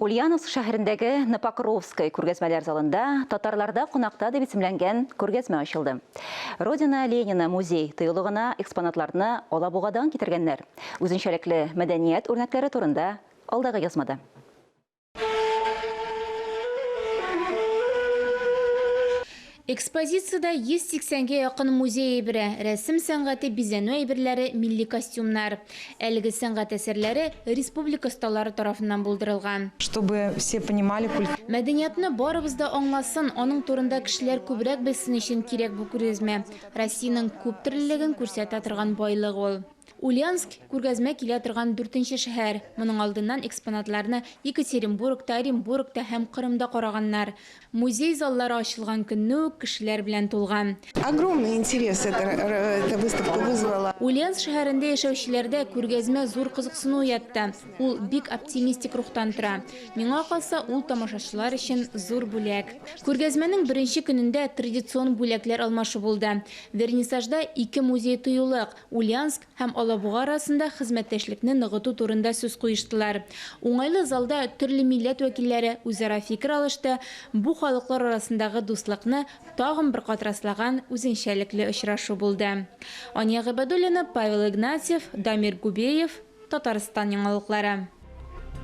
Ульяновск шәһәрендәге Напокровская күргәзмәләр залында татарларда кунакта дип исемләнгән күргәзмә ачылды. Родина Ленина музей тыюлыгына экспонатларны Алабугадан китергәннәр. Үзенчәлекле мәдәният үрнәкләре турында алдагы язмада. Экспозицияда 180-ге якын музей әйбере, рәсем сәнгате, бизәнү әйберләре, милли костюмнар. Әлеге сәнгать әсәрләре республика осталары тарафыннан булдырылган. Чтобы все понимали культуру. Мәдәниятны барыбыз да аңласын, аның турында кешеләр күбрәк белсен өчен кирәк бу күргәзмә. Россиянең күп төрлелеген күрсәтә торган байлык ул. Ульяновск күргәзмә килә торган 4нче шәһәр. Моның алдыннан экспонатларны Екатеринбургта, Оренбургта һәм Кырымда караганнар. Музей заллары ачылган көнне үк кешеләр белән тулган. Огромный интерес эта выставка вызвала. Ульяновск шәһәрендә яшәүчеләрдә күргәзмә зур кызыксыну уятты. Ул бик оптимистик рухтан тора. Миңа калса, ул тамашачылар өчен зур бүләк. Күргәзмәнең беренче көнендә традицион бүләкләр алмашы булды. Вернисажда 2 музей тыюлык, Ульяновск һәм Алабуга арасында хезмәттәшлекне ныгыту турында сүз куештылар. Уңайлы залда төрле милләт вәкилләре үзара фикер алышты. Бу халыклар арасындагы дуслыкны тагын бер кат раслаган үзенчәлекле очрашу булды. Ания Габадуллина, Павел Игнатьев, Дамир Губеев, Татарстан яңалыклары.